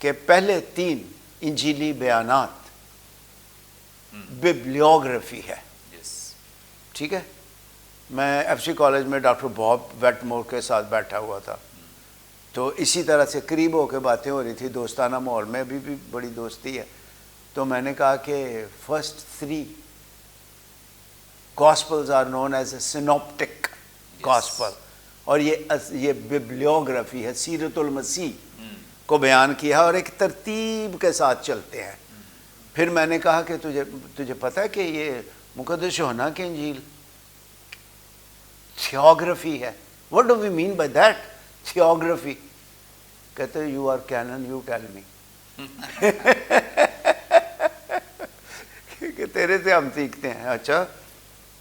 کہ پہلے 3 انجیلی بیانات ببلیوگرافی ہے. ٹھیک ہے. میں ایف سی کالج میں ڈاکٹر باب ویٹمور کے ساتھ بیٹھا ہوا تھا, تو اسی طرح سے قریب ہو کے باتیں ہو رہی تھی, دوستانہ ماحول میں بھی بڑی دوستی ہے. تو میں نے کہا کہ first 3 gospels are known as a synoptic gospel, اور یہ ببلیوگرافی ہے, سیرت المسیح کو بیان کیا اور ایک ترتیب کے ساتھ چلتے ہیں. پھر میں نے کہا کہ تجھے پتہ ہے کہ یہ مقدس یوحنا کی انجیل تھیوگرافی ہے. What do we mean by that? تھیوگرافی. کہتے you are canon, you tell me. کہ تیرے سے ہم سیکھتے ہیں. اچھا,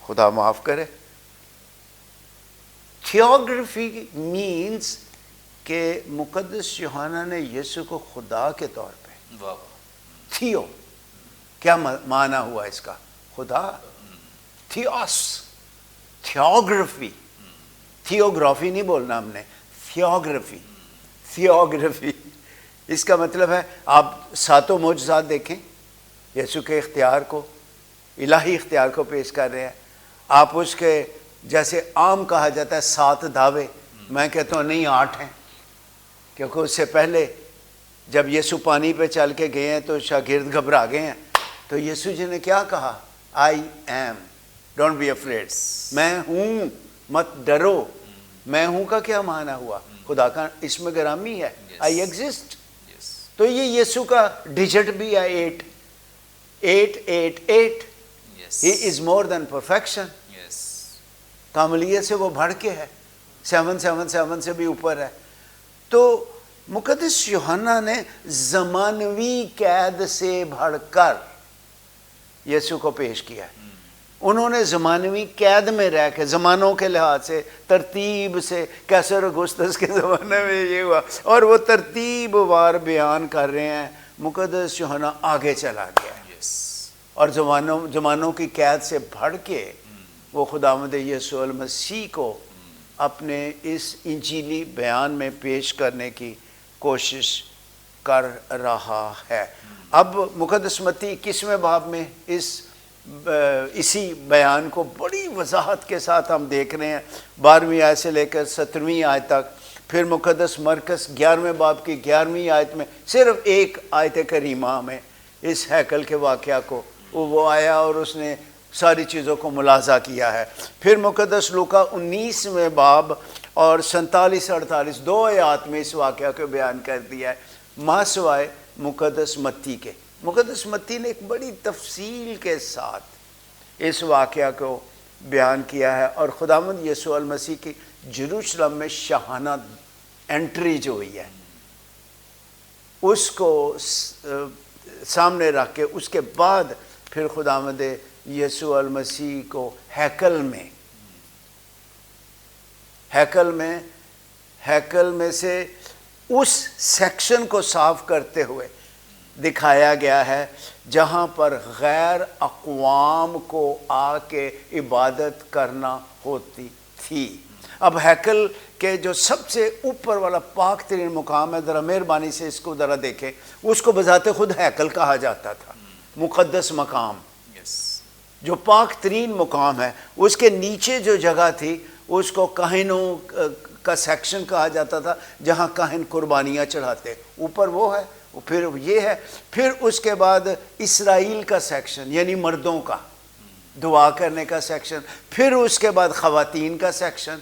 خدا معاف کرے. تھیوگرافی means کہ مقدس یوحنا نے یسوع کو خدا کے طور پہ, تھیو کیا معنی ہوا اس کا؟ خدا. تھیوس, تھیوگرافی, تھیوگرافی نہیں بولنا ہم نے, تھیوگرافی. تھیوگرافی اس کا مطلب ہے آپ 7 معجزات دیکھیں, یسوع کے اختیار کو, الہی اختیار کو پیش کر رہے ہیں. آپ اس کے جیسے عام کہا جاتا ہے 7 دعوے, میں کہتا ہوں نہیں 8 ہیں, کیونکہ اس سے پہلے جب یسوع پانی پہ چل کے گئے ہیں تو شاگرد گھبرا گئے ہیں, تو یسوع جی نے کیا کہا؟ I am, don't be afraid, میں ہوں, مت ڈرو. میں ہوں کا کیا معنی ہوا؟ خدا کا اسم گرامی ہے, آئی ایگزسٹ. تو یہ یسوع کا ڈیجٹ بھی ہے 8, 8, 8, 8. ہی از مور دین پرفیکشن. کاملیت سے وہ بڑھ کے ہے, 7, 7, 7 سے بھی اوپر ہے. تو مقدس یوحنا نے زمانوی قید سے بڑھ کر یسوع کو پیش کیا ہے. انہوں نے زمانوی قید میں رہ کے, زمانوں کے لحاظ سے, ترتیب سے, کیسر اگستس کے زمانے میں یہ ہوا, اور وہ ترتیب وار بیان کر رہے ہیں. مقدس یوحنا آگے چلا گیا ہے, اور زمانوں کی قید سے بڑھ کے وہ خداوند یسوع المسیح کو اپنے اس انجیلی بیان میں پیش کرنے کی کوشش کر رہا ہے. اب مقدس متی 21ویں باب میں اسی بیان کو بڑی وضاحت کے ساتھ ہم دیکھ رہے ہیں, 12ویں آیت سے لے کر 17ویں آیت تک. پھر مقدس مرکز 11ویں باب کی 11ویں آیت میں صرف ایک آیت کریمہ میں اس ہیکل کے واقعہ کو وہ آیا اور اس نے ساری چیزوں کو ملاحظہ کیا ہے. پھر مقدس لوکا 19ویں باب اور 47-48 2 آیات میں اس واقعہ کو بیان کر دیا ہے, ماں سوائے مقدس متی کے. مقدس متی نے ایک بڑی تفصیل کے ساتھ اس واقعہ کو بیان کیا ہے, اور خداوند یسوع المسیح کی جروشلم میں شاہانہ انٹری جو ہوئی ہے اس کو سامنے رکھ کے, اس کے بعد پھر خداوند یسوع المسیح کو ہیکل میں سے اس سیکشن کو صاف کرتے ہوئے دکھایا گیا ہے جہاں پر غیر اقوام کو آ کے عبادت کرنا ہوتی تھی. اب ہیکل کے جو سب سے اوپر والا پاک ترین مقام ہے, ذرا مہربانی سے اس کو ذرا دیکھیں, اس کو بذات خود ہیکل کہا جاتا تھا, مقدس مقام, جو پاک ترین مقام ہے. اس کے نیچے جو جگہ تھی اس کو کاہنوں کا سیکشن کہا جاتا تھا, جہاں کاہن قربانیاں چڑھاتے. اوپر وہ ہے, پھر یہ ہے, پھر اس کے بعد اسرائیل کا سیکشن یعنی مردوں کا دعا کرنے کا سیکشن, پھر اس کے بعد خواتین کا سیکشن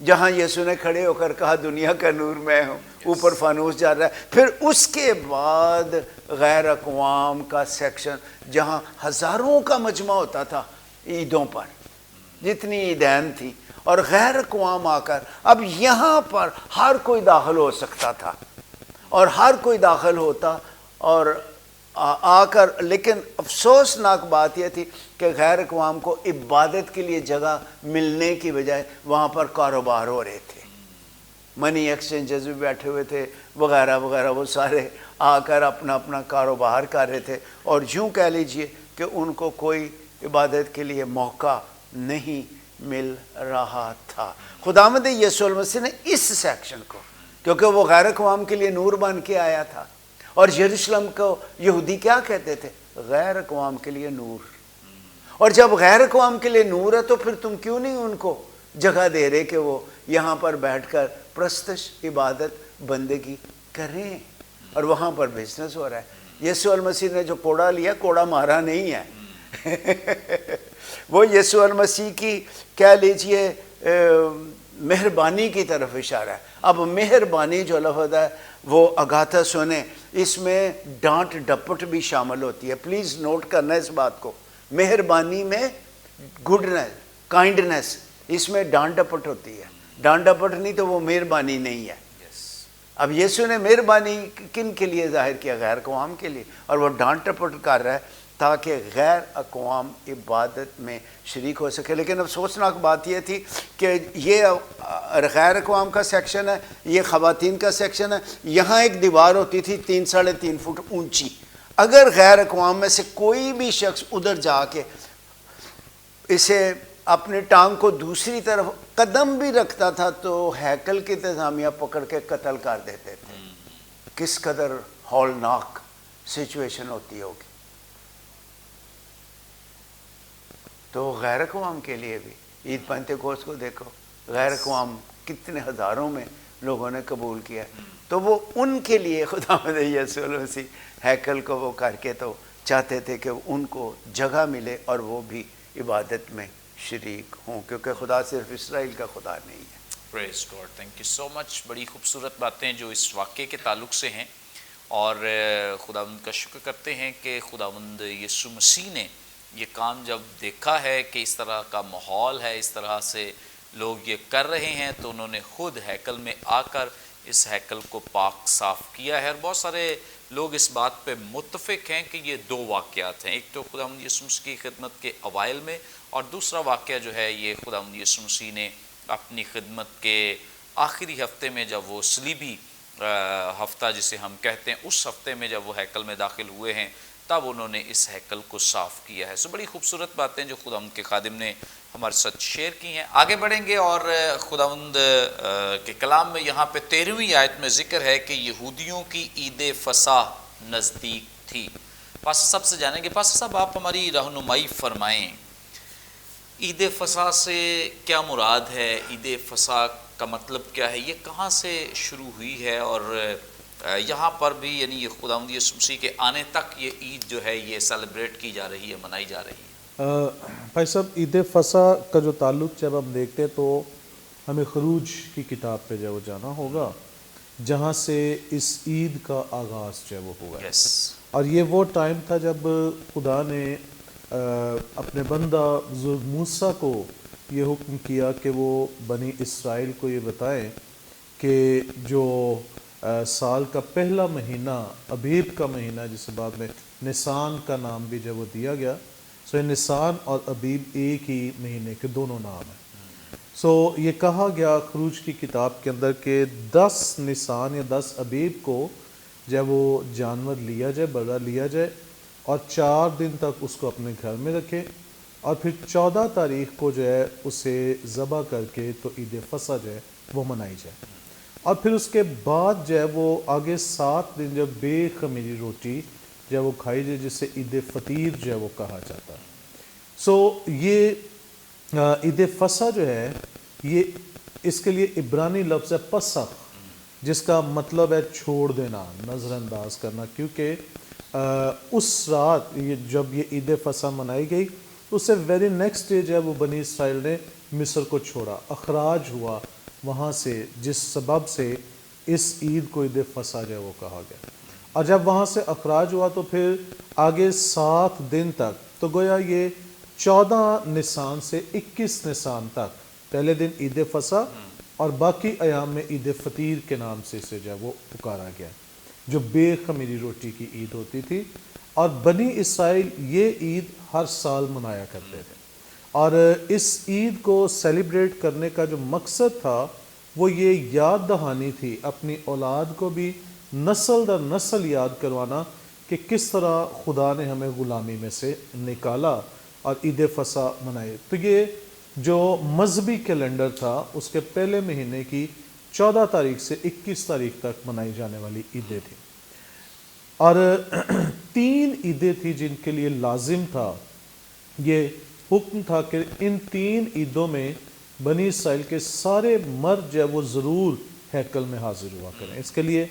جہاں یسوع نے کھڑے ہو کر کہا دنیا کا نور میں ہوں, اوپر فانوس جا رہا ہے. پھر اس کے بعد غیر اقوام کا سیکشن جہاں ہزاروں کا مجمع ہوتا تھا عیدوں پر, جتنی عیدین تھیں, اور غیر اقوام آ کر اب یہاں پر ہر کوئی داخل ہو سکتا تھا, اور ہر کوئی داخل ہوتا اور آ کر, لیکن افسوسناک بات یہ تھی کہ غیر اقوام کو عبادت کے لیے جگہ ملنے کی بجائے وہاں پر کاروبار ہو رہے تھے, منی ایکسچینجز بھی بیٹھے ہوئے تھے وغیرہ وغیرہ, وہ سارے آ کر اپنا اپنا کاروبار کر رہے تھے, اور یوں کہہ لیجئے کہ ان کو کوئی عبادت کے لیے موقع نہیں مل رہا تھا. خداوند یسوع المسیح نے اس سیکشن کو, کیونکہ وہ غیر اقوام کے لیے نور بن کے آیا تھا, اور یروشلم کو یہودی کیا کہتے تھے؟ غیر اقوام کے لیے نور. اور جب غیر اقوام کے لیے نور ہے تو پھر تم کیوں نہیں ان کو جگہ دے رہے کہ وہ یہاں پر بیٹھ کر پرستش، عبادت، بندگی کریں؟ اور وہاں پر بزنس ہو رہا ہے. یسوع المسیح نے جو کوڑا لیا، کوڑا مارا نہیں ہے. وہ یسوع المسیح کی کہہ لیجئے مہربانی کی طرف اشارہ ہے. اب مہربانی جو لفظ ہے وہ اگاتھا سنیں، اس میں ڈانٹ ڈپٹ بھی شامل ہوتی ہے. پلیز نوٹ کرنا اس بات کو. مہربانی میں گڈنس، کائنڈنس، اس میں ڈانٹ ڈپٹ ہوتی ہے. ڈانٹ ڈپٹ نہیں تو وہ مہربانی نہیں ہے. اب یسوع نے مہربانی کن کے لیے ظاہر کیا؟ غیر اقوام کے لیے. اور وہ ڈانٹ ڈپٹ کر رہا ہے تاکہ غیر اقوام عبادت میں شریک ہو سکے. لیکن افسوسناک بات یہ تھی کہ یہ غیر اقوام کا سیکشن ہے، یہ خواتین کا سیکشن ہے. یہاں ایک دیوار ہوتی تھی 3.5 فٹ اونچی. اگر غیر اقوام میں سے کوئی بھی شخص ادھر جا کے اسے اپنے ٹانگ کو دوسری طرف قدم بھی رکھتا تھا تو ہیکل کی انتظامیہ پکڑ کے قتل کر دیتے تھے. کس قدر ہولناک سچویشن ہوتی ہوگی. تو غیر اقوام کے لیے بھی عید پینتیکوست کو دیکھو، غیر اقوام کتنے ہزاروں میں لوگوں نے قبول کیا. تو وہ ان کے لیے خداوند یسوع المسیح ہیکل کو وہ کر کے تو چاہتے تھے کہ ان کو جگہ ملے اور وہ بھی عبادت میں شریک ہوں، کیونکہ خدا صرف اسرائیل کا خدا نہیں ہے. پریز گاڈ، تھینک یو سو مچ. بڑی خوبصورت باتیں جو اس واقعے کے تعلق سے ہیں، اور خداوند کا شکر کرتے ہیں کہ خداوند یسوع مسیح نے یہ کام جب دیکھا ہے کہ اس طرح کا ماحول ہے، اس طرح سے لوگ یہ کر رہے ہیں، تو انہوں نے خود ہیکل میں آ کر اس ہیکل کو پاک صاف کیا ہے. اور بہت سارے لوگ اس بات پہ متفق ہیں کہ یہ 2 واقعات ہیں. ایک تو خداوند یسوع مسیح کی خدمت کے اوائل میں، اور دوسرا واقعہ جو ہے یہ خداوند یسوع مسیح نے اپنی خدمت کے آخری ہفتے میں، جب وہ صلیبی ہفتہ جسے ہم کہتے ہیں، اس ہفتے میں جب وہ ہیکل میں داخل ہوئے ہیں، تب انہوں نے اس ہیکل کو صاف کیا ہے. بڑی خوبصورت باتیں جو خداوند کے خادم نے ہمارے ساتھ شیئر کی ہیں. آگے بڑھیں گے اور خداوند کے کلام میں یہاں پہ 13ویں آیت میں ذکر ہے کہ یہودیوں کی عید فصح نزدیک تھی. پاسٹر صاحب سے جانیں گے. پاسٹر صاحب آپ ہماری رہنمائی فرمائیں، عید فصح سے کیا مراد ہے؟ عید فصح کا مطلب کیا ہے؟ یہ کہاں سے شروع ہوئی ہے؟ اور یہاں پر بھی یعنی یہ خداوند یسوع مسیح کے آنے تک یہ عید جو ہے یہ سیلیبریٹ کی جا رہی ہے، منائی جا رہی ہے. بھائی صاحب، عید فصح کا جو تعلق جب ہم دیکھتے ہیں تو ہمیں خروج کی کتاب پہ جو جانا ہوگا، جہاں سے اس عید کا آغاز جو ہے وہ ہوا ہے. اور یہ وہ ٹائم تھا جب خدا نے اپنے بندہ بزرگ موسیٰ کو یہ حکم کیا کہ وہ بنی اسرائیل کو یہ بتائیں کہ جو سال کا پہلا مہینہ، ابیب کا مہینہ جسے بعد میں نسان کا نام بھی جب وہ دیا گیا، سو نسان اور ابیب ایک ہی مہینے کے دونوں نام ہیں. سو یہ کہا گیا خروج کی کتاب کے اندر کہ 10 نسان یا 10 ابیب کو جب وہ جانور لیا جائے، بڑا لیا جائے، اور 4 دن تک اس کو اپنے گھر میں رکھے، اور پھر 14 تاریخ کو جو ہے اسے ذبح کر کے تو عید فصح جو ہے وہ منائی جائے. اور پھر اس کے بعد جو ہے وہ آگے 7 دن جب بے خمیری روٹی جب وہ کھائی جائے، جسے عید فطیر جو ہے وہ کہا جاتا ہے. سو یہ عید فصح جو ہے یہ اس کے لیے عبرانی لفظ ہے پسخ، جس کا مطلب ہے چھوڑ دینا، نظر انداز کرنا. کیونکہ اس رات جب یہ عید فصح منائی گئی تو اس سے ویری نیکسٹ ڈے جو ہے وہ بنی اسرائیل نے مصر کو چھوڑا، اخراج ہوا وہاں سے، جس سبب سے اس عید کو عید فصح جو ہے وہ کہا گیا. اور جب وہاں سے اخراج ہوا تو پھر آگے 7 دن تک، تو گویا یہ 14 نسان سے 21 نسان تک پہلے دن عید فصح، اور باقی ایام میں عید فطیر کے نام سے اسے جو ہے وہ پکارا گیا، جو بے خمیری روٹی کی عید ہوتی تھی. اور بنی اسرائیل یہ عید ہر سال منایا کرتے تھے. اور اس عید کو سیلیبریٹ کرنے کا جو مقصد تھا وہ یہ یاد دہانی تھی، اپنی اولاد کو بھی نسل در نسل یاد کروانا کہ کس طرح خدا نے ہمیں غلامی میں سے نکالا اور عید فصح منائے. تو یہ جو مذہبی کیلنڈر تھا اس کے پہلے مہینے کی 14 تاریخ سے 21 تاریخ تک منائی جانے والی عیدیں تھیں. اور 3 عیدیں تھی جن کے لیے لازم تھا، یہ حکم تھا کہ ان 3 عیدوں میں بنی اسرائیل کے سارے مرد جو ہے وہ ضرور ہیکل میں حاضر ہوا کریں۔ اس کے لیے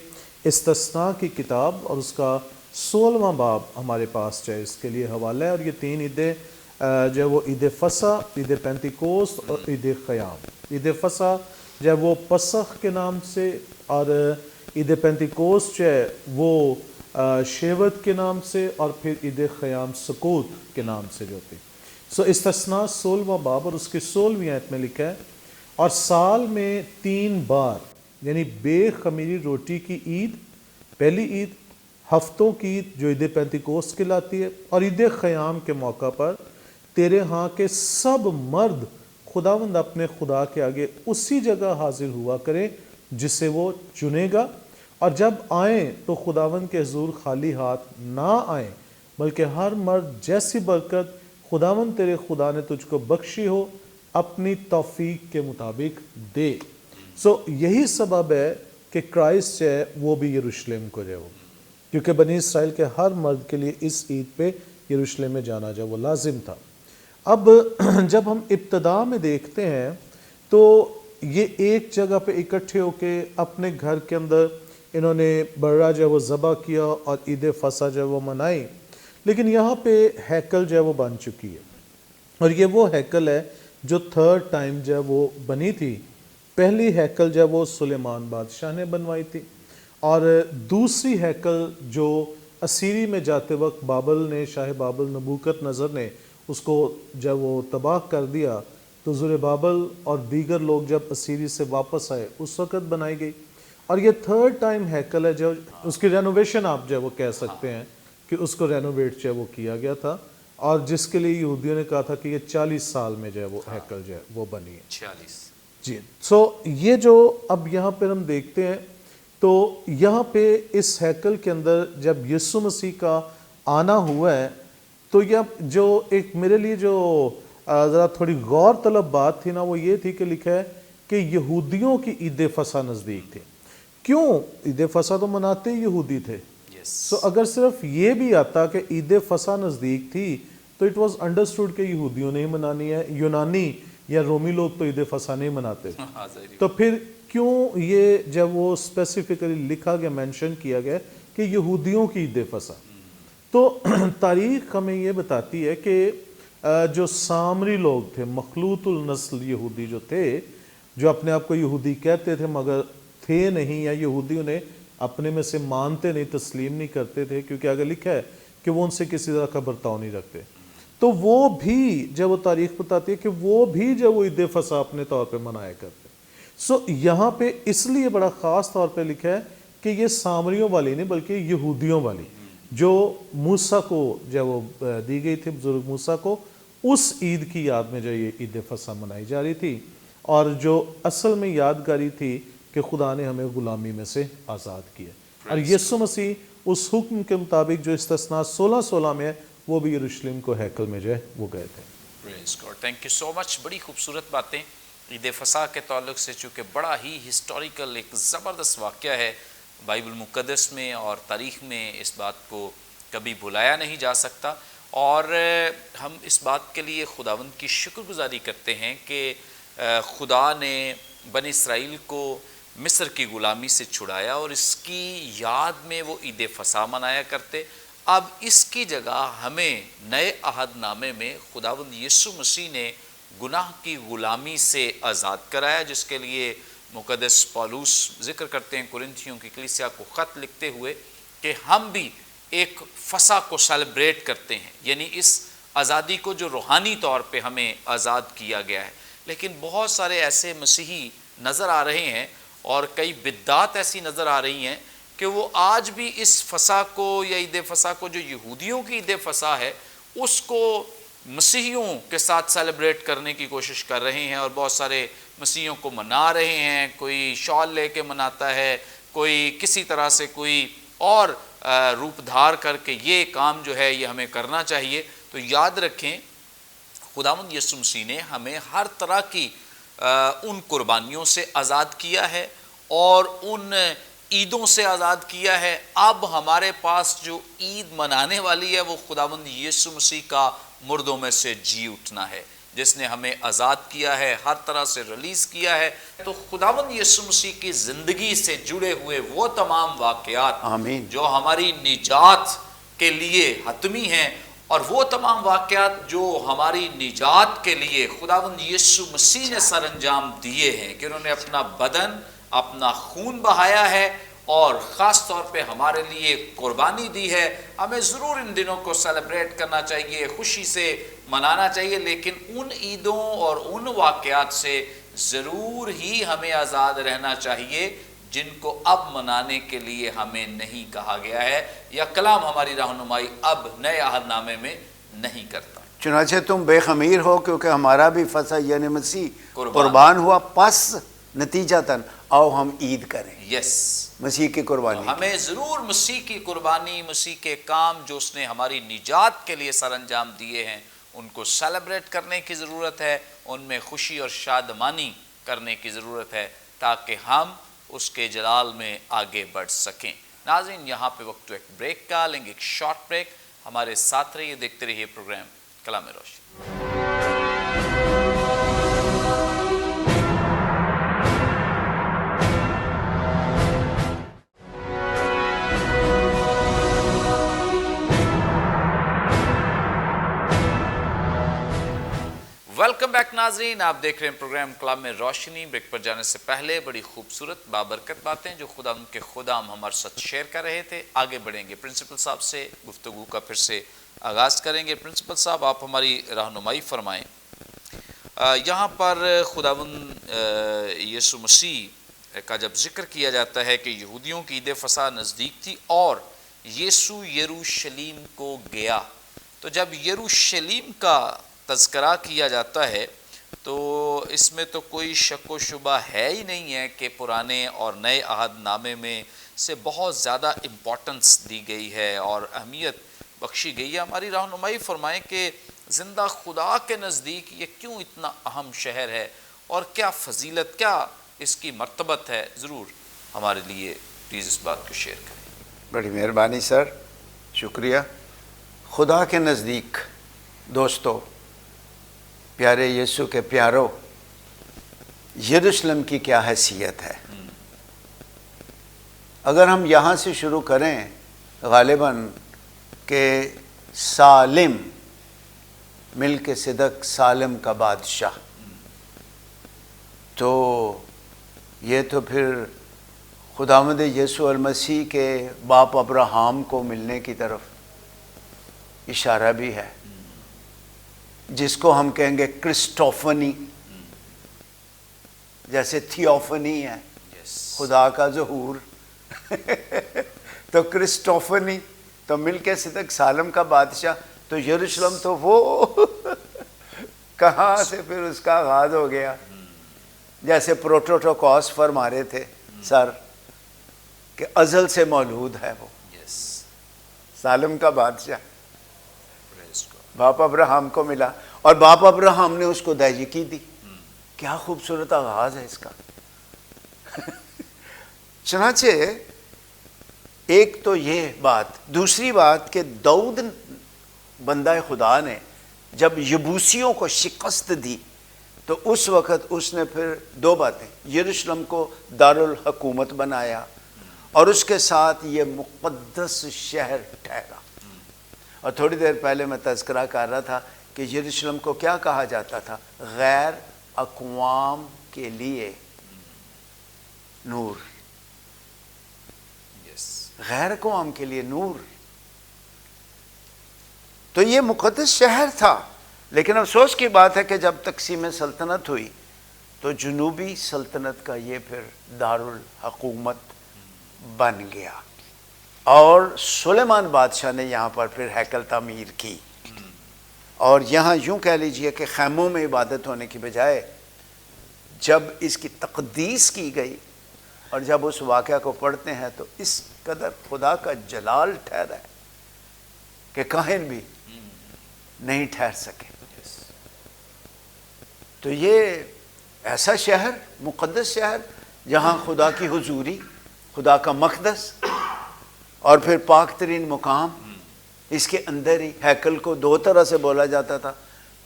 استثناء کی کتاب اور اس کا 16واں باب ہمارے پاس جو ہے اس کے لیے حوالہ ہے، اور یہ 3 عیدیں جو ہے وہ عید فصح، عید پینتیکوست اور عید قیام۔ عید فصح جو ہے وہ پسخ کے نام سے، اور عید پینتیکوست جو ہے وہ شیوت کے نام سے، اور پھر عید قیام سکوت کے نام سے جو ہوتی۔ سو استثناء 16واں باب اور اس کی 16ویں آیت میں لکھا ہے، اور سال میں 3 بار یعنی بے خمیری روٹی کی عید، پہلی عید، ہفتوں کی عید جو عید پینتیکوست کہلاتی ہے، اور عید قیام کے موقع پر تیرے ہاں کے سب مرد خداوند اپنے خدا کے آگے اسی جگہ حاضر ہوا کرے جسے وہ چنے گا، اور جب آئیں تو خداوند کے حضور خالی ہاتھ نہ آئیں، بلکہ ہر مرد جیسی برکت خداوند تیرے خدا نے تجھ کو بخشی ہو اپنی توفیق کے مطابق دے۔ سو یہی سبب ہے کہ کرائسٹ جو ہے وہ بھی یروشلم کو جو ہے وہ، کیونکہ بنی اسرائیل کے ہر مرد کے لیے اس عید پہ یروشلم میں جانا جو وہ لازم تھا۔ اب جب ہم ابتدا میں دیکھتے ہیں تو یہ ایک جگہ پہ اکٹھے ہو کے اپنے گھر کے اندر انہوں نے برا جو ہے وہ ذبح کیا اور عید فصح جو ہے وہ منائی، لیکن یہاں پہ ہیکل جو ہے وہ بن چکی ہے، اور یہ وہ ہیکل ہے جو 3rd ٹائم جو ہے وہ بنی تھی۔ پہلی ہیکل جو ہے وہ سلیمان بادشاہ نے بنوائی تھی، اور دوسری ہیکل جو اسیری میں جاتے وقت بابل نے، شاہ بابل نبوکت نظر نے اس کو جب وہ تباہ کر دیا تو زربابل اور دیگر لوگ جب اسیری سے واپس آئے اس وقت بنائی گئی، اور یہ 3rd ٹائم ہیکل ہے جو اس کی رینوویشن آپ جو ہے وہ کہہ سکتے ہیں کہ اس کو رینوویٹ جو ہے وہ کیا گیا تھا، اور جس کے لیے یہودیوں نے کہا تھا کہ یہ 40 سال میں جو ہے وہ ہیکل جو ہے وہ بنی ہے 46۔ جی سو یہ جو اب یہاں پہ ہم دیکھتے ہیں تو یہاں پہ اس ہیکل کے اندر جب یسوع مسیح کا آنا ہوا ہے تو یہ جو ایک میرے لیے جو ذرا تھوڑی غور طلب بات تھی نا وہ یہ تھی کہ لکھا ہے کہ یہودیوں کی عید فصح نزدیک تھی۔ کیوں؟ عید فصح تو مناتے یہودی تھے، سو اگر صرف یہ بھی آتا کہ عید فصح نزدیک تھی تو اٹ واز انڈرسٹوڈ کہ یہودیوں نے ہی منانی ہے، یونانی یا رومی لوگ تو عید فصح نہیں مناتے، تو پھر کیوں یہ جب وہ اسپیسیفکلی لکھا گیا، مینشن کیا گیا کہ یہودیوں کی عید فصح؟ تو تاریخ ہمیں یہ بتاتی ہے کہ جو سامری لوگ تھے، مخلوط النسل یہودی جو تھے، جو اپنے آپ کو یہودی کہتے تھے مگر تھے نہیں، یا یہودیوں نے اپنے میں سے مانتے نہیں، تسلیم نہیں کرتے تھے، کیونکہ اگر لکھا ہے کہ وہ ان سے کسی طرح کا برتاؤ نہیں رکھتے، تو وہ بھی جب وہ تاریخ بتاتی ہے کہ وہ بھی جب وہ عید فصح اپنے طور پہ منایا کرتے۔ سو یہاں پہ اس لیے بڑا خاص طور پہ لکھا ہے کہ یہ سامریوں والی نہیں بلکہ یہودیوں والی، جو موسیٰ کو جب وہ دی گئی تھی، بزرگ موسیٰ کو، اس عید کی یاد میں جو یہ عید فصح منائی جا رہی تھی، اور جو اصل میں یادگاری تھی کہ خدا نے ہمیں غلامی میں سے آزاد کیا، اور یسوع مسیح اس حکم کے مطابق جو استثناء 16 میں ہے وہ بھی یروشلم کو ہیکل میں جو ہے وہ گئے تھے۔ پریز گاڈ، تھینک یو سو مچ۔ بڑی خوبصورت باتیں عید فصح کے تعلق سے، چونکہ بڑا ہی ہسٹوریکل ایک زبردست واقعہ ہے بائبل مقدس میں اور تاریخ میں، اس بات کو کبھی بھلایا نہیں جا سکتا، اور ہم اس بات کے لیے خداوند کی شکر گزاری کرتے ہیں کہ خدا نے بنی اسرائیل کو مصر کی غلامی سے چھڑایا، اور اس کی یاد میں وہ عید فصح منایا کرتے۔ اب اس کی جگہ ہمیں نئے عہد نامے میں خداوند یسوع مسیح نے گناہ کی غلامی سے آزاد کرایا، جس کے لیے مقدس پولس ذکر کرتے ہیں کرنتھیوں کی کلیسیا کو خط لکھتے ہوئے کہ ہم بھی ایک فصح کو سیلیبریٹ کرتے ہیں، یعنی اس آزادی کو جو روحانی طور پہ ہمیں آزاد کیا گیا ہے۔ لیکن بہت سارے ایسے مسیحی نظر آ رہے ہیں اور کئی بدعات ایسی نظر آ رہی ہیں کہ وہ آج بھی اس فصح کو یا عید فصح کو جو یہودیوں کی عید فصح ہے اس کو مسیحیوں کے ساتھ سیلیبریٹ کرنے کی کوشش کر رہے ہیں، اور بہت سارے مسیحیوں کو منا رہے ہیں، کوئی شال لے کے مناتا ہے، کوئی کسی طرح سے کوئی اور روپ دھار کر کے یہ کام جو ہے یہ ہمیں کرنا چاہیے۔ تو یاد رکھیں خداوند یسوع مسیح نے ہمیں ہر طرح کی ان قربانیوں سے آزاد کیا ہے، اور ان عیدوں سے آزاد کیا ہے، اب ہمارے پاس جو عید منانے والی ہے وہ خداوند یسوع مسیح کا مردوں میں سے جی اٹھنا ہے، جس نے ہمیں آزاد کیا ہے، ہر طرح سے ریلیز کیا ہے۔ تو خداوند یسوع مسیح کی زندگی سے جڑے ہوئے وہ تمام واقعات آمین، جو ہماری نجات کے لیے حتمی ہیں، اور وہ تمام واقعات جو ہماری نجات کے لیے خداوند یسوع مسیح نے سر انجام دیے ہیں کہ انہوں نے اپنا بدن، اپنا خون بہایا ہے اور خاص طور پہ ہمارے لیے قربانی دی ہے، ہمیں ضرور ان دنوں کو سیلیبریٹ کرنا چاہیے، خوشی سے منانا چاہیے، لیکن ان عیدوں اور ان واقعات سے ضرور ہی ہمیں آزاد رہنا چاہیے جن کو اب منانے کے لیے ہمیں نہیں کہا گیا ہے، یا کلام ہماری رہنمائی اب نئے عہد نامے میں نہیں کرتا۔ چنانچہ تم بے خمیر ہو کیونکہ ہمارا بھی فصح یعنی مسیح قربان ہوا، پس نتیجتاً آؤ ہم عید کریں۔ یس، مسیح کی قربانی، ہمیں ضرور مسیح کی قربانی، مسیح کے کام جو اس نے ہماری نجات کے لیے سر انجام دیے ہیں ان کو سیلیبریٹ کرنے کی ضرورت ہے، ان میں خوشی اور شادمانی کرنے کی ضرورت ہے تاکہ ہم اس کے جلال میں آگے بڑھ سکیں۔ ناظرین، یہاں پہ وقت ایک بریک کا لیں گے، ایک شارٹ بریک، ہمارے ساتھ رہیے، دیکھتے رہیے پروگرام کلام روشنی۔ ویلکم بیک ناظرین، آپ دیکھ رہے ہیں پروگرام کلام میں روشنی۔ بریک پر جانے سے پہلے بڑی خوبصورت بابرکت باتیں جو خدا ان کے خدام ہمارے ساتھ شیئر کر رہے تھے، آگے بڑھیں گے۔ پرنسپل صاحب سے گفتگو کا پھر سے آغاز کریں گے۔ پرنسپل صاحب، آپ ہماری رہنمائی فرمائیں۔ یہاں پر خداوند یسوع مسیح کا جب ذکر کیا جاتا ہے کہ یہودیوں کی عید فصح نزدیک تھی اور یسوع یروشلیم کو گیا، تو جب یروشلیم کا تذکرہ کیا جاتا ہے تو اس میں تو کوئی شک و شبہ ہے ہی نہیں ہے کہ پرانے اور نئے عہد نامے میں سے بہت زیادہ امپورٹنس دی گئی ہے اور اہمیت بخشی گئی ہے۔ ہماری رہنمائی فرمائیں کہ زندہ خدا کے نزدیک یہ کیوں اتنا اہم شہر ہے اور کیا فضیلت، کیا اس کی مرتبت ہے، ضرور ہمارے لیے پلیز اس بات کو شیئر کریں۔ بڑی مہربانی سر، شکریہ۔ خدا کے نزدیک دوستو، پیارے یسوع کے پیارو، یروشلم کی کیا حیثیت ہے؟ اگر ہم یہاں سے شروع کریں غالباً کہ سالم، ملک صدق سالم کا بادشاہ، تو یہ تو پھر خداوند یسوع المسیح کے باپ ابراہم کو ملنے کی طرف اشارہ بھی ہے، جس کو ہم کہیں گے کرسٹوفنی، جیسے تھیوفنی ہے خدا کا ظہور تو کرسٹوفنی تو ملک صدق سالم کا بادشاہ، تو یروشلم تو وہ کہاں سے پھر اس کا آغاز ہو گیا، جیسے پروٹوٹوکوس فرما رہے تھے سر کہ ازل سے مولود ہے وہ سالم کا بادشاہ، باپ ابراہم کو ملا اور باپ ابراہم نے اس کو دہیکی دی۔ کیا خوبصورت آغاز ہے اس کا۔ چنانچہ ایک تو یہ بات، دوسری بات کہ داؤد بندہ خدا نے جب یبوسیوں کو شکست دی تو اس وقت اس نے پھر دو باتیں، یروشلم کو دارالحکومت بنایا اور اس کے ساتھ یہ مقدس شہر ٹھہرا۔ اور تھوڑی دیر پہلے میں تذکرہ کر رہا تھا کہ یروشلم کو کیا کہا جاتا تھا؟ غیر اقوام کے لیے نور، غیر اقوام کے لیے نور۔ تو یہ مقدس شہر تھا، لیکن افسوس کی بات ہے کہ جب تقسیم سلطنت ہوئی تو جنوبی سلطنت کا یہ پھر دارالحکومت بن گیا اور سلیمان بادشاہ نے یہاں پر پھر ہیکل تعمیر کی، اور یہاں یوں کہہ لیجئے کہ خیموں میں عبادت ہونے کی بجائے جب اس کی تقدیس کی گئی اور جب اس واقعہ کو پڑھتے ہیں تو اس قدر خدا کا جلال ٹھہرا ہے کہ کاہن بھی نہیں ٹھہر سکے۔ تو یہ ایسا شہر، مقدس شہر، جہاں خدا کی حضوری خدا کا مقدس اور پھر پاک ترین مقام اس کے اندر ہی. ہیکل کو دو طرح سے بولا جاتا تھا.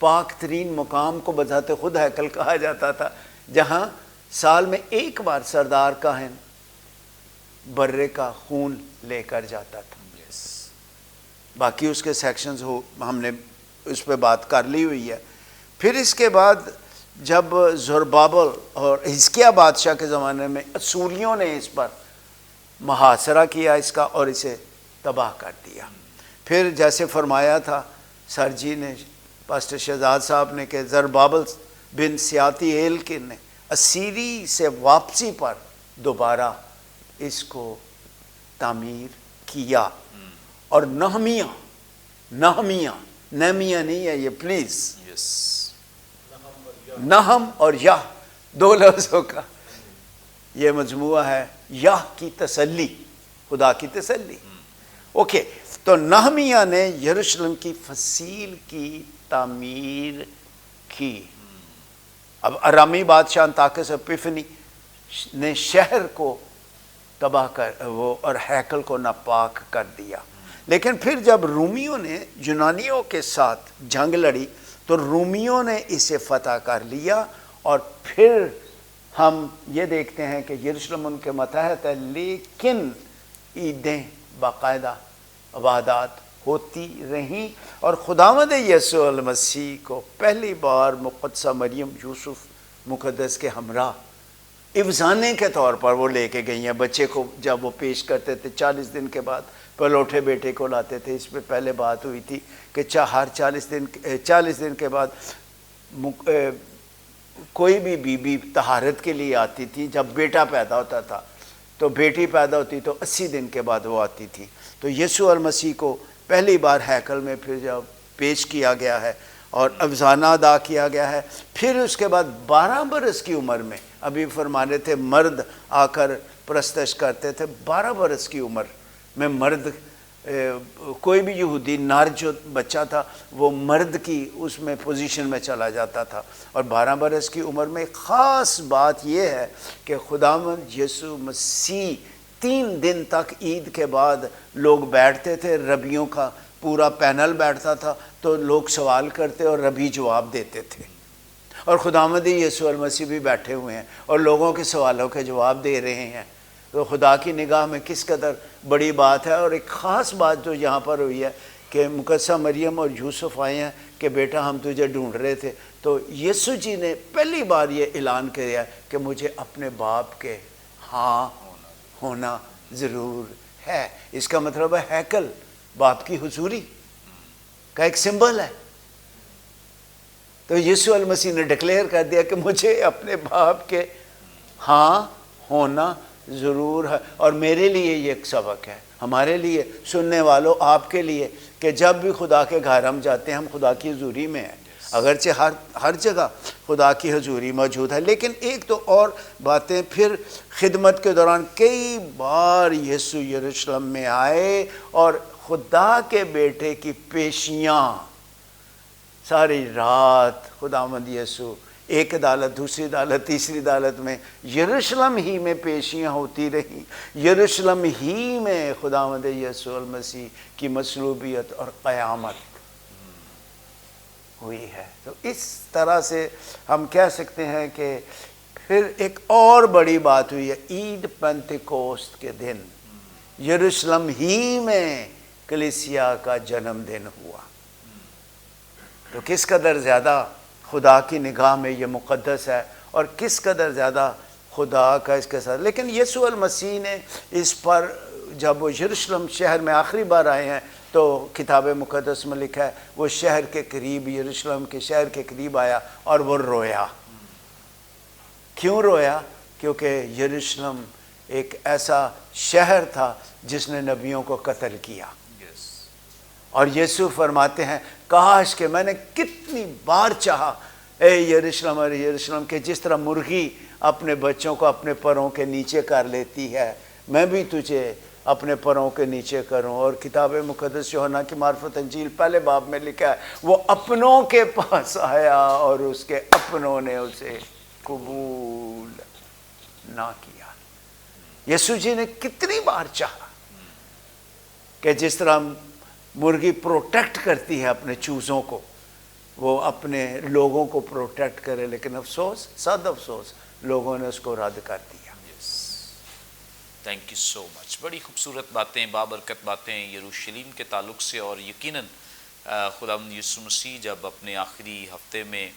پاک ترین مقام کو بذات خود ہیکل کہا جاتا تھا جہاں سال میں ایک بار سردار کاہن برے کا خون لے کر جاتا تھا. باقی اس کے سیکشنز ہم نے اس پہ بات کر لی ہوئی ہے. پھر اس کے بعد جب زربابل اور حزقیہ بادشاہ کے زمانے میں اسوریوں نے اس پر محاصرہ کیا اس کا اور اسے تباہ کر دیا. پھر جیسے فرمایا تھا سر جی نے پاسٹر شہزاد صاحب نے کہ زربابل بن سیاتی ایلکن نے اسیری سے واپسی پر دوبارہ اس کو تعمیر کیا. اور نہمیہ نہیں ہے یہ پلیز, نہم اور یاہ دو لفظوں کا یہ مجموعہ ہے. یاہ کی تسلی, خدا کی تسلی. اوکے, تو نہمیہ نے یروشلم کی فصیل کی تعمیر کی. اب ارامی بادشاہ انطاکیوس اپیفنی نے شہر کو تباہ کر وہ اور ہیکل کو ناپاک کر دیا. لیکن پھر جب رومیوں نے یونانیوں کے ساتھ جنگ لڑی تو رومیوں نے اسے فتح کر لیا. اور پھر ہم یہ دیکھتے ہیں کہ یروشلم ان کے ماتحت ہے, لیکن عیدیں باقاعدہ عبادات ہوتی رہیں. اور خداوند یسوع المسیح کو پہلی بار مقدسہ مریم یوسف مقدس کے ہمراہ افزانے کے طور پر وہ لے کے گئی ہیں. بچے کو جب وہ پیش کرتے تھے 40 دن کے بعد پلوٹھے بیٹے کو لاتے تھے. اس پہ پہلے بات ہوئی تھی کہ ہر 40 دن کے بعد کوئی بھی بی طہارت کے لیے آتی تھی. جب بیٹا پیدا ہوتا تھا تو بیٹی پیدا ہوتی تو 80 دن کے بعد وہ آتی تھی. تو یسوع المسیح کو پہلی بار ہیکل میں پھر جب پیش کیا گیا ہے اور افزانہ ادا کیا گیا ہے, پھر اس کے بعد 12 برس کی عمر میں, ابھی فرمانے تھے مرد آ کر پرستش کرتے تھے, 12 برس کی عمر میں مرد, کوئی بھی یہودی نر جو بچہ تھا وہ مرد کی اس میں پوزیشن میں چلا جاتا تھا. اور 12 برس کی عمر میں خاص بات یہ ہے کہ خداوند یسوع مسیح 3 دن تک عید کے بعد لوگ بیٹھتے تھے, ربیوں کا پورا پینل بیٹھتا تھا تو لوگ سوال کرتے اور ربی جواب دیتے تھے. اور خداوند یسوع المسیح بھی بیٹھے ہوئے ہیں اور لوگوں کے سوالوں کے جواب دے رہے ہیں. تو خدا کی نگاہ میں کس قدر بڑی بات ہے. اور ایک خاص بات جو یہاں پر ہوئی ہے کہ مقدسہ مریم اور یوسف آئے ہیں کہ بیٹا ہم تجھے ڈھونڈ رہے تھے. تو یسوع جی نے پہلی بار یہ اعلان کیا کہ مجھے اپنے باپ کے ہاں ہونا ضرور ہے. اس کا مطلب ہے ہیکل باپ کی حضوری کا ایک سمبل ہے. تو یسوع المسیح نے ڈکلیئر کر دیا کہ مجھے اپنے باپ کے ہاں ہونا ضرور ہے. اور میرے لیے یہ ایک سبق ہے, ہمارے لیے سننے والوں, آپ کے لیے, کہ جب بھی خدا کے گھر ہم جاتے ہیں ہم خدا کی حضوری میں ہیں. اگرچہ ہر جگہ خدا کی حضوری موجود ہے, لیکن ایک تو اور باتیں. پھر خدمت کے دوران کئی بار یسوع یروشلم میں آئے اور خدا کے بیٹے کی پیشیاں ساری رات خداوند یسوع ایک عدالت, دوسری عدالت, تیسری عدالت میں یروشلم ہی میں پیشیاں ہوتی رہیں. یروشلم ہی میں خداوند یسوع المسیح کی مصلوبیت اور قیامت ہوئی ہے. تو اس طرح سے ہم کہہ سکتے ہیں کہ پھر ایک اور بڑی بات ہوئی ہے, عید پینتیکوست کے دن یروشلم ہی میں کلیسیا کا جنم دن ہوا. تو کس قدر زیادہ خدا کی نگاہ میں یہ مقدس ہے اور کس قدر زیادہ خدا کا اس کے ساتھ. لیکن یسوع المسیح نے اس پر جب وہ یروشلم شہر میں آخری بار آئے ہیں تو کتاب مقدس میں لکھا ہے وہ شہر کے قریب, یروشلم کے شہر کے قریب آیا اور وہ رویا. کیوں رویا؟ کیونکہ یروشلم ایک ایسا شہر تھا جس نے نبیوں کو قتل کیا. اور یسوع فرماتے ہیں کاش کہ میں نے کتنی بار چاہا اے یروشلم اور یروشلم کہ جس طرح مرغی اپنے بچوں کو اپنے پروں کے نیچے کر لیتی ہے, میں بھی تجھے اپنے پروں کے نیچے کروں. اور کتاب مقدس یوحنا کی معرفت انجیل پہلے باب میں لکھا ہے وہ اپنوں کے پاس آیا اور اس کے اپنوں نے اسے قبول نہ کیا. یسوع جی نے کتنی بار چاہا کہ جس طرح مرغی پروٹیکٹ کرتی ہے اپنے چوزوں کو، وہ اپنے لوگوں کو پروٹیکٹ کرے، لیکن افسوس، صد افسوس، لوگوں نے اس کو رد کر دیا۔ تھینک یو سو مچ۔ بڑی خوبصورت باتیں، بابرکت باتیں یروشلم کے تعلق سے، اور یقیناً خداوند یسوع مسیح جب اپنے آخری ہفتے میں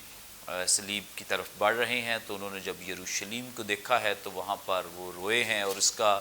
صلیب کی طرف بڑھ رہے ہیں تو انہوں نے جب یروشلم کو دیکھا ہے تو وہاں پر وہ روئے ہیں، اور اس کا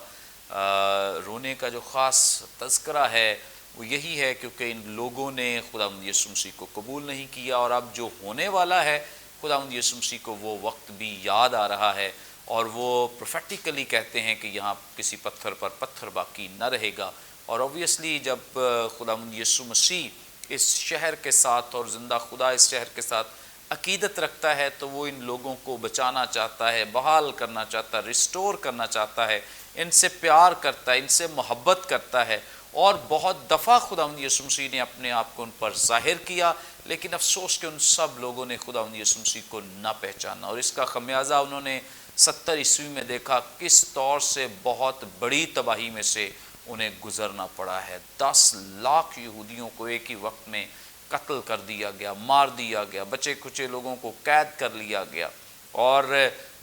رونے کا جو خاص تذکرہ ہے وہ یہی ہے کیونکہ ان لوگوں نے خداوند یسوع مسیح کو قبول نہیں کیا، اور اب جو ہونے والا ہے خداوند یسوع مسیح کو وہ وقت بھی یاد آ رہا ہے، اور وہ پروفیٹیکلی کہتے ہیں کہ یہاں کسی پتھر پر پتھر باقی نہ رہے گا۔ اور اوبویسلی جب خداوند یسوع مسیح اس شہر کے ساتھ اور زندہ خدا اس شہر کے ساتھ عقیدت رکھتا ہے تو وہ ان لوگوں کو بچانا چاہتا ہے، بحال کرنا چاہتا ہے، ریسٹور کرنا چاہتا ہے، ان سے پیار کرتا ہے، ان سے محبت کرتا ہے، اور بہت دفعہ خداوند یسوع مسیح نے اپنے آپ کو ان پر ظاہر کیا، لیکن افسوس کہ ان سب لوگوں نے خداوند یسوع مسیح کو نہ پہچانا، اور اس کا خمیازہ انہوں نے 70 عیسوی میں دیکھا کس طور سے بہت بڑی تباہی میں سے انہیں گزرنا پڑا ہے۔ 10 لاکھ یہودیوں کو ایک ہی وقت میں قتل کر دیا گیا، مار دیا گیا، بچے کچے لوگوں کو قید کر لیا گیا، اور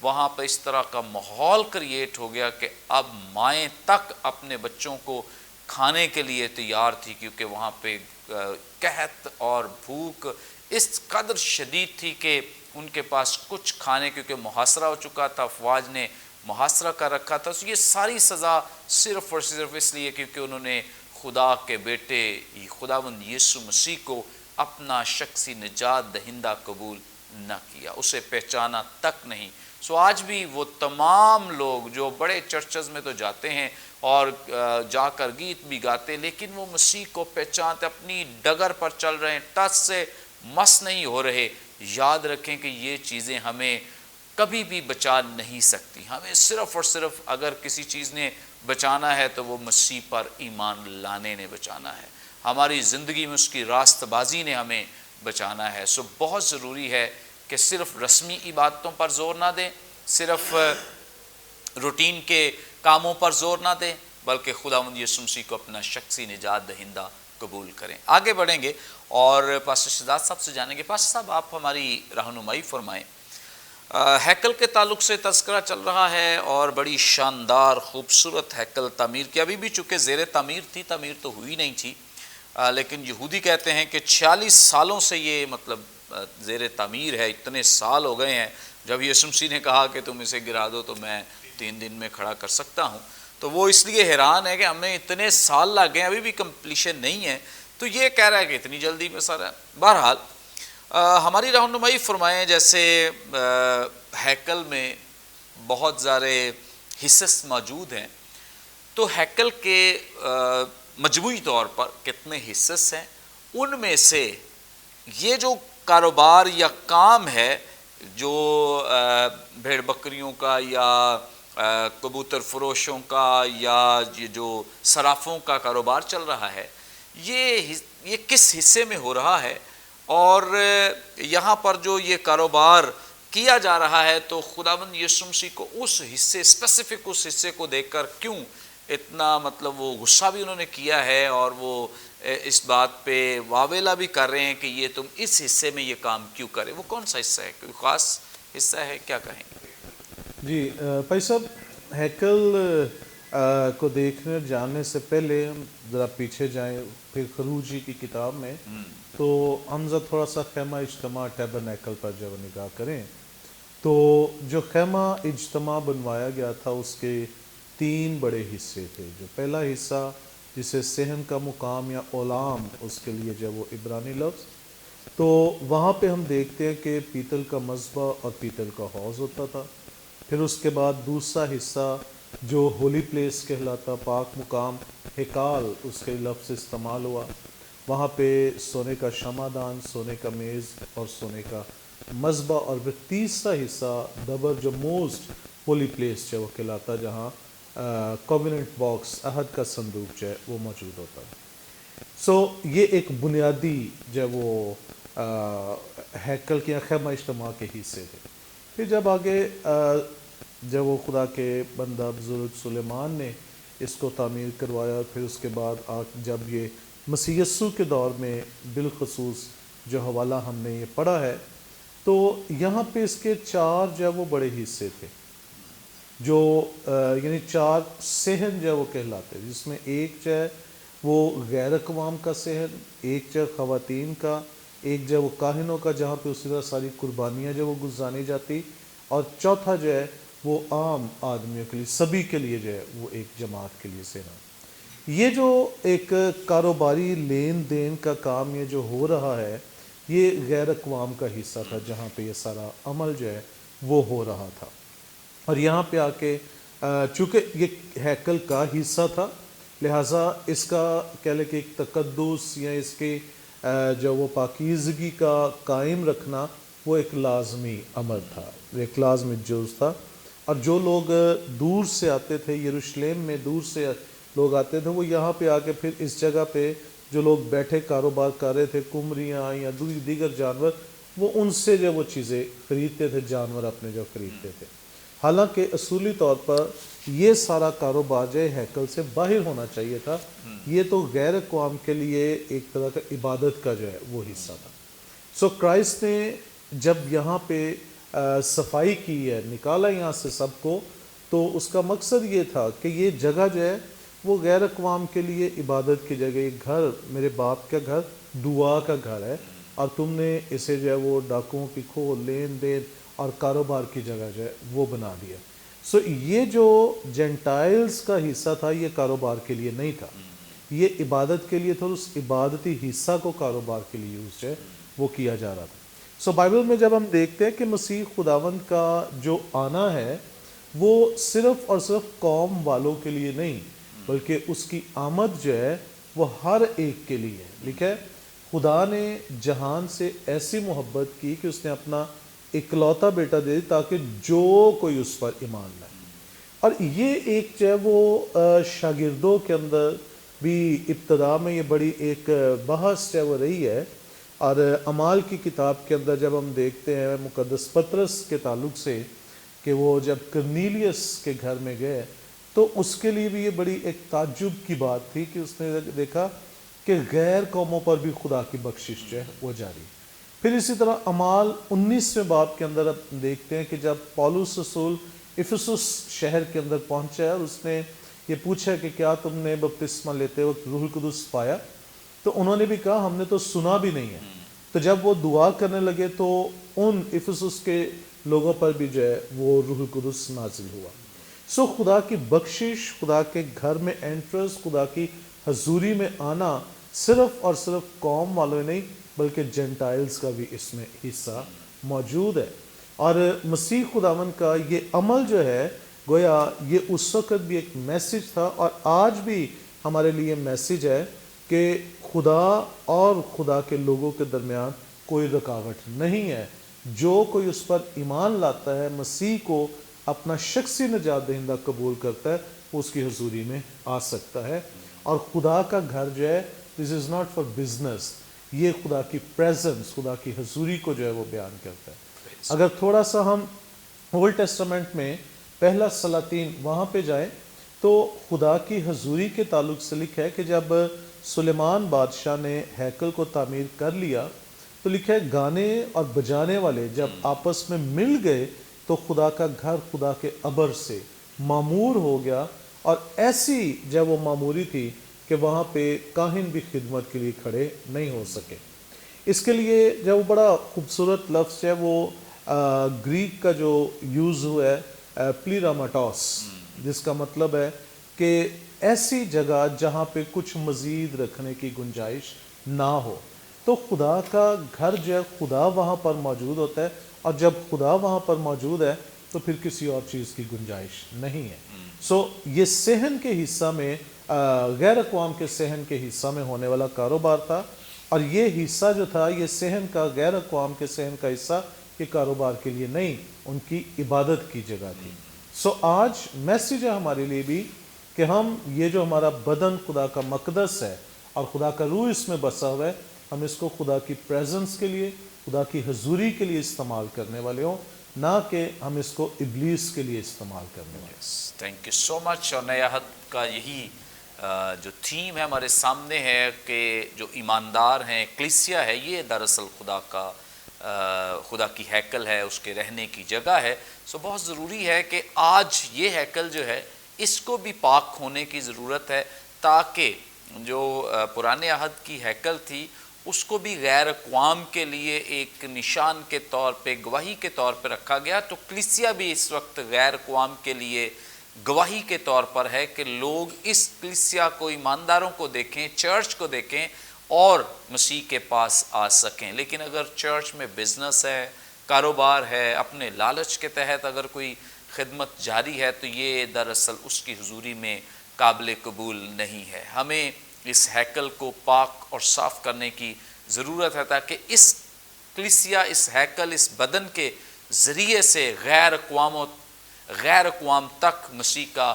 وہاں پہ اس طرح کا ماحول کریٹ ہو گیا کہ اب مائیں تک اپنے بچوں کو کھانے کے لیے تیار تھی، کیونکہ وہاں پہ قحط اور بھوک اس قدر شدید تھی کہ ان کے پاس کچھ کھانے، کیونکہ محاصرہ ہو چکا تھا، افواج نے محاصرہ کر رکھا تھا۔ یہ ساری سزا صرف اور صرف اس لیے کیونکہ انہوں نے خدا کے بیٹے خداوند یسوع مسیح کو اپنا شخصی نجات دہندہ قبول نہ کیا، اسے پہچانا تک نہیں۔ سو آج بھی وہ تمام لوگ جو بڑے چرچز میں تو جاتے ہیں اور جا کر گیت بھی گاتے، لیکن وہ مسیح کو پہچانتے، اپنی ڈگر پر چل رہے ہیں، ٹچ سے مس نہیں ہو رہے۔ یاد رکھیں کہ یہ چیزیں ہمیں کبھی بھی بچا نہیں سکتی، ہمیں صرف اور صرف اگر کسی چیز نے بچانا ہے تو وہ مسیح پر ایمان لانے نے بچانا ہے، ہماری زندگی میں اس کی راست بازی نے ہمیں بچانا ہے۔ سو بہت ضروری ہے کہ صرف رسمی عبادتوں پر زور نہ دیں، صرف روٹین کے کاموں پر زور نہ دیں، بلکہ خداوند یسوع مسیح کو اپنا شخصی نجات دہندہ قبول کریں۔ آگے بڑھیں گے اور پاسٹر شہزاد صاحب سے جانیں گے۔ پاسٹر صاحب آپ ہماری رہنمائی فرمائیں، ہیکل کے تعلق سے تذکرہ چل رہا ہے اور بڑی شاندار خوبصورت ہیکل تعمیر کی، ابھی بھی چونکہ زیر تعمیر تھی، تعمیر تو ہوئی نہیں تھی، لیکن یہودی کہتے ہیں کہ 46 سالوں سے یہ مطلب زیر تعمیر ہے، اتنے سال ہو گئے ہیں۔ جب یسوع مسیح نے کہا کہ تم اسے گرا دو تو میں 3 دن میں کھڑا کر سکتا ہوں، تو وہ اس لیے حیران ہے کہ ہمیں اتنے سال لگ گئے، ابھی بھی کمپلیشن نہیں ہے، تو یہ کہہ رہا ہے کہ اتنی جلدی میں سارا۔ بہرحال ہماری رہنمائی فرمائیں، جیسے ہیکل میں بہت سارے حصص موجود ہیں، تو ہیکل کے مجموعی طور پر کتنے حصص ہیں، ان میں سے یہ جو کاروبار یا کام ہے جو بھیڑ بکریوں کا یا کبوتر فروشوں کا یا یہ جو صرافوں کا کاروبار چل رہا ہے، یہ کس حصے میں ہو رہا ہے، اور یہاں پر جو یہ کاروبار کیا جا رہا ہے تو خداوند یسوع مسیح کو اس حصے اسپیسیفک اس حصے کو دیکھ کر کیوں اتنا مطلب وہ غصہ بھی انہوں نے کیا ہے، اور وہ اس بات پہ واویلا بھی کر رہے ہیں کہ یہ تم اس حصے میں یہ کام کیوں کرے؟ وہ کون سا حصہ ہے؟ کوئی خاص حصہ ہے، کیا کہیں گے؟ جی بھائی صاحب، ہیکل کو دیکھنے جاننے سے پہلے ہم ذرا پیچھے جائیں، پھر خروجی کی کتاب میں تو ہم ذرا تھوڑا سا خیمہ اجتماع ٹیبرنیکل پر جب نگاہ کریں تو جو خیمہ اجتماع بنوایا گیا تھا اس کے 3 بڑے حصے تھے۔ جو پہلا حصہ جسے صحن کا مقام یا اولام اس کے لیے جب وہ عبرانی لفظ، تو وہاں پہ ہم دیکھتے ہیں کہ پیتل کا مذبح اور پیتل کا حوض ہوتا تھا۔ پھر اس کے بعد دوسرا حصہ جو ہولی پلیس کہلاتا، پاک مقام، ہیکال اس کے لفظ استعمال ہوا، وہاں پہ سونے کا شمعدان، سونے کا میز اور سونے کا مذبح، اور پھر تیسرا حصہ دبر جو موسٹ ہولی پلیس جو وہ کہلاتا، جہاں کووننٹ باکس، عہد کا صندوق جو ہے وہ موجود ہوتا ہے۔ سو یہ ایک بنیادی جو وہ ہیکل کے خیمہ اجتماع کے حصے تھے۔ پھر جب آگے جب وہ خدا کے بندہ بزرگ سلیمان نے اس کو تعمیر کروایا، پھر اس کے بعد جب یہ مسیح یسوع کے دور میں بالخصوص جو حوالہ ہم نے یہ پڑھا ہے، تو یہاں پہ اس کے 4 جو ہے وہ بڑے حصے تھے، جو یعنی 4 صحن جو ہے وہ کہلاتے، جس میں ایک جو ہے وہ غیر اقوام کا صحن، ایک جو ہے خواتین کا، ایک جو ہے وہ کاہنوں کا جہاں پہ اسی طرح ساری قربانیاں جو وہ گزانی جاتی، اور چوتھا جو ہے وہ عام آدمیوں کے لیے، سبھی کے لیے جو ہے وہ ایک جماعت کے لیے صحن۔ یہ جو ایک کاروباری لین دین کا کام یہ جو ہو رہا ہے، یہ غیر اقوام کا حصہ تھا جہاں پہ یہ سارا عمل جو ہے وہ ہو رہا تھا۔ اور یہاں پہ آ کے چونکہ یہ ہیکل کا حصہ تھا، لہٰذا اس کا کہہ لیں کہ ایک تقدس یا اس کے جو وہ پاکیزگی کا قائم رکھنا وہ ایک لازمی عمل تھا، ایک لازمی جز تھا۔ اور جو لوگ دور سے آتے تھے، یروشلم میں دور سے لوگ آتے تھے، وہ یہاں پہ آ کے پھر اس جگہ پہ جو لوگ بیٹھے کاروبار کر رہے تھے، کمریاں یا دیگر جانور، وہ ان سے جو وہ چیزیں خریدتے تھے، جانور اپنے جو خریدتے تھے۔ حالانکہ اصولی طور پر یہ سارا کاروبار جو ہیکل سے باہر ہونا چاہیے تھا، یہ تو غیر اقوام کے لیے ایک طرح کا عبادت کا جو ہے وہ حصہ تھا۔ سو کرائسٹ نے جب یہاں پہ صفائی کی ہے، نکالا یہاں سے سب کو، تو اس کا مقصد یہ تھا کہ یہ جگہ جو ہے وہ غیر اقوام کے لیے عبادت کی جگہ، ایک گھر، میرے باپ کا گھر دعا کا گھر ہے، اور تم نے اسے جو ہے وہ ڈاکوؤں کی کھو، لین دین اور کاروبار کی جگہ جو ہے وہ بنا دیا۔ سو یہ جو جینٹائلز کا حصہ تھا یہ کاروبار کے لیے نہیں تھا، یہ عبادت کے لیے تھا، اس عبادتی حصہ کو کاروبار کے لیے یوز جو ہے وہ کیا جا رہا تھا۔ سو بائبل میں جب ہم دیکھتے ہیں کہ مسیح خداوند کا جو آنا ہے وہ صرف اور صرف قوم والوں کے لیے نہیں، بلکہ اس کی آمد جو ہے وہ ہر ایک کے لیے ہے۔ لکھا ہے خدا نے جہان سے ایسی محبت کی کہ اس نے اپنا اکلوتا بیٹا دے دی تاکہ جو کوئی اس پر ایمان لائے۔ اور یہ ایک جو ہے وہ شاگردوں کے اندر بھی ابتدا میں یہ بڑی ایک بحث جو ہے وہ رہی ہے، اور اعمال کی کتاب کے اندر جب ہم دیکھتے ہیں مقدس پطرس کے تعلق سے کہ وہ جب کرنیلیس کے گھر میں گئے، تو اس کے لیے بھی یہ بڑی ایک تعجب کی بات تھی کہ اس نے دیکھا کہ غیر قوموں پر بھی خدا کی بخشش جو ہے وہ جاری۔ پھر اسی طرح اعمال 19ویں باب کے اندر ہم دیکھتے ہیں کہ جب پولس رسول افسس شہر کے اندر پہنچا ہے اور اس نے یہ پوچھا کہ کیا تم نے بپتسمہ لیتے وقت روح القدس پایا، تو انہوں نے بھی کہا ہم نے تو سنا بھی نہیں ہے۔ تو جب وہ دعا کرنے لگے تو ان افسس کے لوگوں پر بھی جو ہے وہ روح القدس نازل ہوا۔ سو خدا کی بخشش، خدا کے گھر میں انٹرس، خدا کی حضوری میں آنا صرف اور صرف قوم والوں نہیں بلکہ جینٹائلز کا بھی اس میں حصہ موجود ہے۔ اور مسیح خداوند کا یہ عمل جو ہے گویا یہ اس وقت بھی ایک میسج تھا، اور آج بھی ہمارے لیے میسج ہے کہ خدا اور خدا کے لوگوں کے درمیان کوئی رکاوٹ نہیں ہے۔ جو کوئی اس پر ایمان لاتا ہے، مسیح کو اپنا شخصی نجات دہندہ قبول کرتا ہے، وہ اس کی حضوری میں آ سکتا ہے۔ اور خدا کا گھر جو ہے دس از ناٹ فار بزنس، یہ خدا کی پریزنس، خدا کی حضوری کو جو ہے وہ بیان کرتا ہے۔ اگر تھوڑا سا ہم اولڈ ٹیسٹمنٹ میں پہلا سلاطین وہاں پہ جائیں تو خدا کی حضوری کے تعلق سے لکھا ہے کہ جب سلیمان بادشاہ نے ہیکل کو تعمیر کر لیا تو لکھا ہے گانے اور بجانے والے جب آپس میں مل گئے تو خدا کا گھر خدا کے ابر سے معمور ہو گیا، اور ایسی جب وہ معموری تھی کہ وہاں پہ کاہن بھی خدمت کے لیے کھڑے نہیں ہو سکے۔ اس کے لیے جب وہ بڑا خوبصورت لفظ ہے وہ گریک کا جو یوز ہوا ہے پلیراماٹوس، جس کا مطلب ہے کہ ایسی جگہ جہاں پہ کچھ مزید رکھنے کی گنجائش نہ ہو۔ تو خدا کا گھر جو ہے خدا وہاں پر موجود ہوتا ہے، اور جب خدا وہاں پر موجود ہے تو پھر کسی اور چیز کی گنجائش نہیں ہے۔ سو یہ صحن کے حصہ میں غیر اقوام کے صحن کے حصہ میں ہونے والا کاروبار تھا، اور یہ حصہ جو تھا یہ صحن کا، غیر اقوام کے صحن کا حصہ یہ کاروبار کے لیے نہیں، ان کی عبادت کی جگہ تھی۔ سو آج میسیج ہے ہمارے لیے بھی کہ ہم یہ جو ہمارا بدن خدا کا مقدس ہے اور خدا کا روح اس میں بسا ہوا ہے، ہم اس کو خدا کی پریزنس کے لیے، خدا کی حضوری کے لیے استعمال کرنے والے ہوں، نہ کہ ہم اس کو ابلیس کے لیے استعمال کرنے والے. تھینک یو سو مچ. اور نئے عہد کا یہی جو تھیم ہے ہمارے سامنے ہے کہ جو ایماندار ہیں، کلیسیا ہے، یہ دراصل خدا کی ہیکل ہے، اس کے رہنے کی جگہ ہے. سو بہت ضروری ہے کہ آج یہ ہیکل جو ہے اس کو بھی پاک ہونے کی ضرورت ہے، تاکہ جو پرانے عہد کی ہیکل تھی اس کو بھی غیر اقوام کے لیے ایک نشان کے طور پہ، گواہی کے طور پہ رکھا گیا. تو کلیسیا بھی اس وقت غیر اقوام کے لیے گواہی کے طور پر ہے کہ لوگ اس کلیسیا کو، ایمانداروں کو دیکھیں، چرچ کو دیکھیں اور مسیح کے پاس آ سکیں. لیکن اگر چرچ میں بزنس ہے، کاروبار ہے، اپنے لالچ کے تحت اگر کوئی خدمت جاری ہے تو یہ دراصل اس کی حضوری میں قابل قبول نہیں ہے. ہمیں اس ہیکل کو پاک اور صاف کرنے کی ضرورت ہے تاکہ اس کلیسیا، اس ہیکل، اس بدن کے ذریعے سے غیر اقوام تک مسیح کا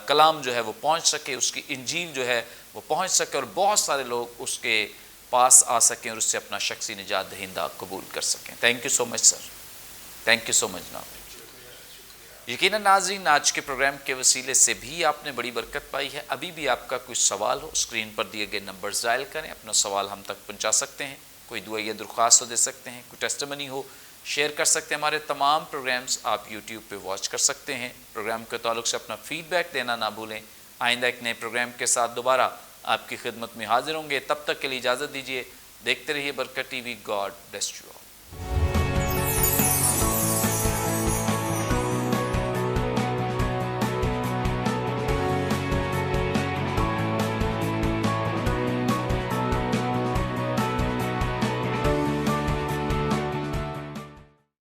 کلام جو ہے وہ پہنچ سکے، اس کی انجیل جو ہے وہ پہنچ سکے اور بہت سارے لوگ اس کے پاس آ سکیں اور اس سے اپنا شخصی نجات دہندہ قبول کر سکیں. Thank you so much sir. Thank you so much جناب. یقیناً ناظرین، آج کے پروگرام کے وسیلے سے بھی آپ نے بڑی برکت پائی ہے. ابھی بھی آپ کا کوئی سوال ہو، اسکرین پر دیے گئے نمبرز ڈائل کریں، اپنا سوال ہم تک پہنچا سکتے ہیں. کوئی دعا یا درخواست ہو دے سکتے ہیں، کوئی ٹیسٹمنی ہو شیئر کر سکتے ہیں. ہمارے تمام پروگرامز آپ یوٹیوب پہ واچ کر سکتے ہیں. پروگرام کے تعلق سے اپنا فیڈ بیک دینا نہ بھولیں. آئندہ ایک نئے پروگرام کے ساتھ دوبارہ آپ کی خدمت میں حاضر ہوں گے. تب تک کے لیے اجازت دیجیے. دیکھتے رہیے برکت T V. God bless you.